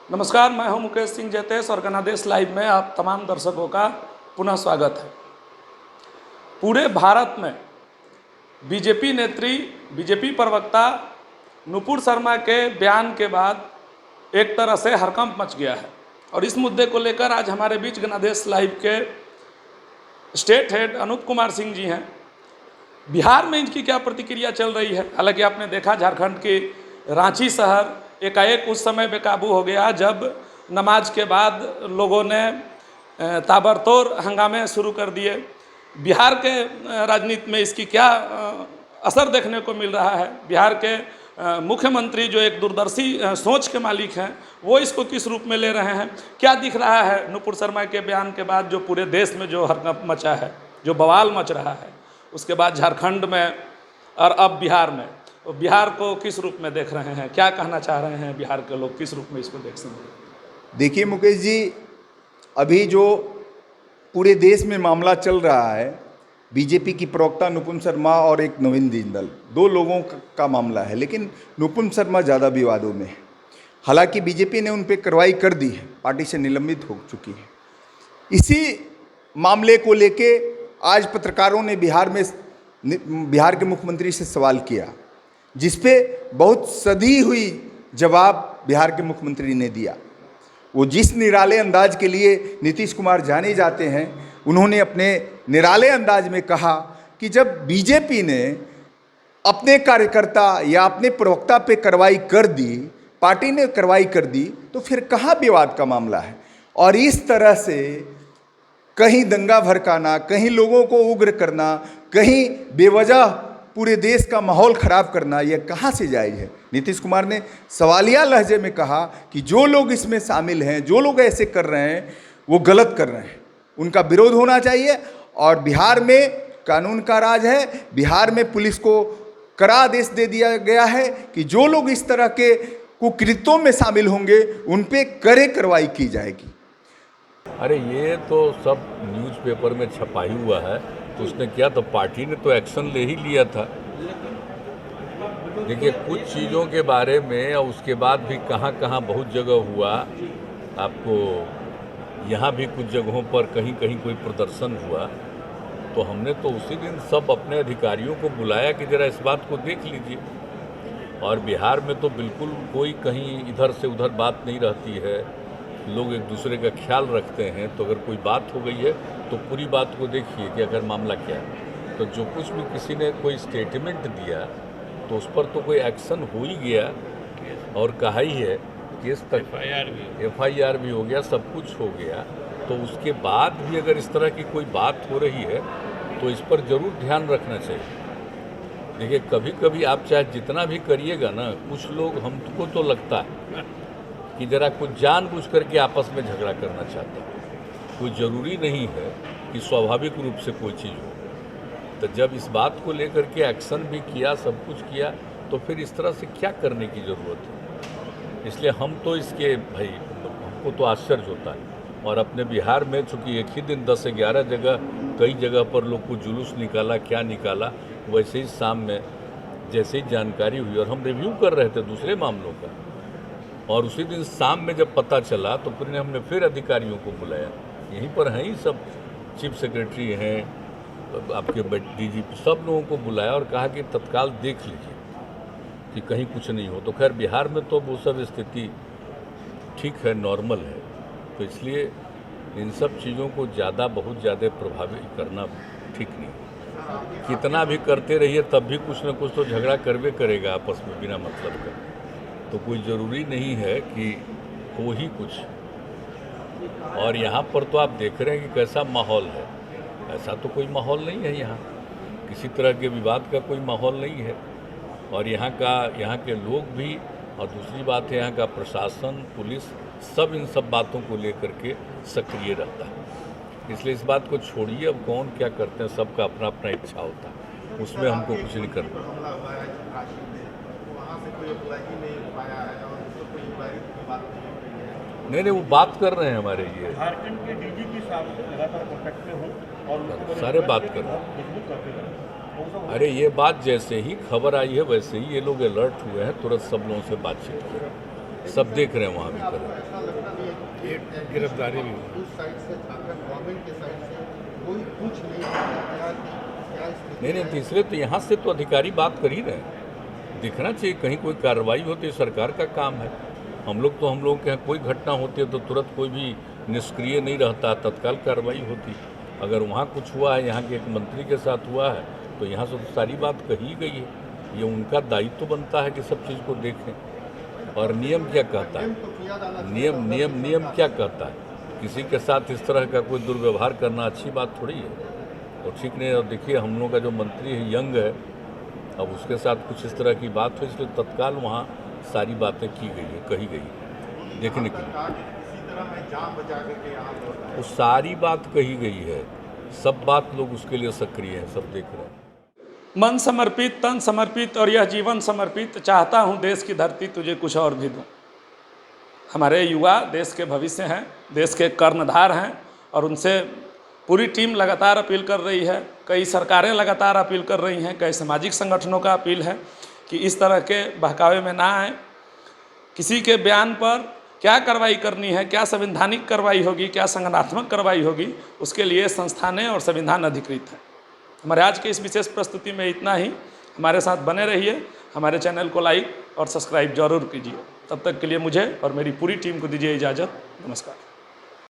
नमस्कार, मैं हूं मुकेश सिंह जैतेश और गणादेश लाइव में आप तमाम दर्शकों का पुनः स्वागत है। पूरे भारत में बीजेपी नेत्री, बीजेपी प्रवक्ता नुपुर शर्मा के बयान के बाद एक तरह से हड़कंप मच गया है और इस मुद्दे को लेकर आज हमारे बीच गणादेश लाइव के स्टेट हेड अनूप कुमार सिंह जी हैं। बिहार में इनकी क्या प्रतिक्रिया चल रही है? हालांकि आपने देखा झारखंड के रांची शहर एकाएक उस समय बेकाबू हो गया जब नमाज के बाद लोगों ने ताबड़तोड़ हंगामे शुरू कर दिए। बिहार के राजनीति में इसकी क्या असर देखने को मिल रहा है? बिहार के मुख्यमंत्री जो एक दूरदर्शी सोच के मालिक हैं, वो इसको किस रूप में ले रहे हैं? क्या दिख रहा है नुपुर शर्मा के बयान के बाद जो पूरे देश में जो हड़कंप मचा है, जो बवाल मच रहा है, उसके बाद झारखंड में और अब बिहार में, तो बिहार को किस रूप में देख रहे हैं? क्या कहना चाह रहे हैं बिहार के लोग, किस रूप में इसको देख सकते हैं? देखिए मुकेश जी, अभी जो पूरे देश में मामला चल रहा है, बीजेपी की प्रवक्ता नुपुर शर्मा और एक नवीन जिंदल, दो लोगों का मामला है, लेकिन नुपुर शर्मा ज़्यादा विवादों में है। हालांकि बीजेपी ने उन पर कार्रवाई कर दी है, पार्टी से निलंबित हो चुकी है। इसी मामले को लेके आज पत्रकारों ने बिहार के मुख्यमंत्री से सवाल किया, जिसपे बहुत सधी हुई जवाब बिहार के मुख्यमंत्री ने दिया। वो जिस निराले अंदाज के लिए नीतीश कुमार जाने जाते हैं, उन्होंने अपने निराले अंदाज में कहा कि जब बीजेपी ने अपने कार्यकर्ता या अपने प्रवक्ता पे कार्रवाई कर दी, पार्टी ने कार्रवाई कर दी, तो फिर कहाँ विवाद का मामला है? और इस तरह से कहीं दंगा भड़काना, कहीं लोगों को उग्र करना, कहीं बेवजह पूरे देश का माहौल खराब करना, यह कहाँ से जायज़ है? नीतीश कुमार ने सवालिया लहजे में कहा कि जो लोग इसमें शामिल हैं, जो लोग ऐसे कर रहे हैं, वो गलत कर रहे हैं, उनका विरोध होना चाहिए। और बिहार में कानून का राज है, बिहार में पुलिस को कड़ा आदेश दे दिया गया है कि जो लोग इस तरह के कुकृत्यों में शामिल होंगे, उन पे कड़े कार्रवाई की जाएगी। अरे ये तो सब न्यूज़पेपर में छपाई हुआ है, तो उसने किया तो पार्टी ने तो एक्शन ले ही लिया था। देखिए, कुछ चीज़ों के बारे में और उसके बाद भी कहाँ कहाँ बहुत जगह हुआ, आपको यहाँ भी कुछ जगहों पर कहीं कहीं कोई प्रदर्शन हुआ, तो हमने तो उसी दिन सब अपने अधिकारियों को बुलाया कि ज़रा इस बात को देख लीजिए। और बिहार में तो बिल्कुल कोई कहीं इधर से उधर बात नहीं रहती है, लोग एक दूसरे का ख्याल रखते हैं। तो अगर कोई बात हो गई है तो पूरी बात को देखिए कि अगर मामला क्या है, तो जो कुछ भी किसी ने कोई स्टेटमेंट दिया तो उस पर तो कोई एक्शन हो ही गया और कहा ही है, केस तक FIR भी हो गया, सब कुछ हो गया। तो उसके बाद भी अगर इस तरह की कोई बात हो रही है तो इस पर ज़रूर ध्यान रखना चाहिए। देखिए, कभी कभी आप चाहे जितना भी करिएगा ना, कुछ लोग, हमको तो लगता है कि ज़रा कुछ जानबूझ करके आपस में झगड़ा करना चाहते हैं। कोई ज़रूरी नहीं है कि स्वाभाविक रूप से कोई चीज़ हो। तो जब इस बात को लेकर के एक्शन भी किया, सब कुछ किया, तो फिर इस तरह से क्या करने की ज़रूरत है? इसलिए हम तो इसके भाई, हमको तो आश्चर्य होता है। और अपने बिहार में चूँकि एक ही दिन 10 से 11 जगह, कई जगह पर लोग को जुलूस निकाला, क्या निकाला, वैसे ही शाम में जैसे ही जानकारी हुई और हम रिव्यू कर रहे थे दूसरे मामलों का, और उसी दिन शाम में जब पता चला तो फिर हमने फिर अधिकारियों को बुलाया। यहीं पर हैं ही सब, चीफ सेक्रेटरी हैं, आपके DGP, सब लोगों को बुलाया और कहा कि तत्काल देख लीजिए कि कहीं कुछ नहीं हो। तो खैर बिहार में तो वो सब स्थिति ठीक है, नॉर्मल है। तो इसलिए इन सब चीज़ों को बहुत ज़्यादा प्रभावित करना ठीक नहीं। कितना भी करते रहिए तब भी कुछ ना कुछ तो झगड़ा करवे करेगा आपस में बिना मतलब का। तो कोई ज़रूरी नहीं है कि हो ही कुछ। और यहाँ पर तो आप देख रहे हैं कि कैसा माहौल है। ऐसा तो कोई माहौल नहीं है, यहाँ किसी तरह के विवाद का कोई माहौल नहीं है। और यहाँ के लोग भी, और दूसरी बात है यहाँ का प्रशासन, पुलिस, सब इन सब बातों को लेकर के सक्रिय रहता है। इसलिए इस बात को छोड़िए, अब कौन क्या करते हैं, सबका अपना अपना इच्छा होता है, उसमें हमको कुछ नहीं करना। नहीं, वो बात कर रहे हैं हमारे ये झारखंड के DGP साहब से लगातार कॉन्टैक्ट में हो और सारे बात कर रहे हैं। अरे ये बात जैसे ही खबर आई है वैसे ही ये लोग अलर्ट हुए हैं, तुरंत सब लोगों से बातचीत की, सब देख रहे हैं, वहाँ भी कर रहे हैं। गिरफ्तारी भी हुई। उस साइड से झारखंड गवर्नमेंट के साइड से कोई कुछ नहीं क्या स्थिति नहीं, तीसरे तो यहाँ से तो अधिकारी बात कर ही रहे हैं। दिखना चाहिए कहीं कोई कार्रवाई होती है, सरकार का काम है। हम लोग के यहाँ कोई घटना होती है तो तुरंत कोई भी निष्क्रिय नहीं रहता, तत्काल कार्रवाई होती। अगर वहाँ कुछ हुआ है, यहाँ के एक मंत्री के साथ हुआ है, तो यहाँ से तो सारी बात कही गई है। ये उनका दायित्व बनता है कि सब चीज़ को देखें। और नियम क्या कहता है, नियम क्या कहता है, किसी के साथ इस तरह का कोई दुर्व्यवहार करना अच्छी बात थोड़ी है और ठीक नहीं। और देखिए हम लोग का जो मंत्री है यंग है, अब उसके साथ कुछ इस तरह की बात हुई, इसलिए तत्काल वहाँ सारी बातें की गई है, कही गई है देखने के लिए। इसी तरह मैं जान बचा करके यहाँ लौटा। वो सारी बात कही गई है, सब बात लोग उसके लिए सक्रिय हैं, सब देख रहे हैं। मन समर्पित, तन समर्पित और यह जीवन समर्पित, चाहता हूँ देश की धरती तुझे कुछ और भी दूँ। हमारे युवा देश के भविष्य हैं, देश के कर्णधार हैं और उनसे पूरी टीम लगातार अपील कर रही है। कई सरकारें लगातार अपील कर रही हैं, कई सामाजिक संगठनों का अपील है कि इस तरह के बहकावे में ना आए। किसी के बयान पर क्या कार्रवाई करनी है, क्या संवैधानिक कार्रवाई होगी, क्या संगठनात्मक कार्रवाई होगी, उसके लिए संस्थानें और संविधान अधिकृत हैं। हमारे आज के इस विशेष प्रस्तुति में इतना ही। हमारे साथ बने रहिए, हमारे चैनल को लाइक और सब्सक्राइब जरूर कीजिए। तब तक के लिए मुझे और मेरी पूरी टीम को दीजिए इजाज़त। नमस्कार।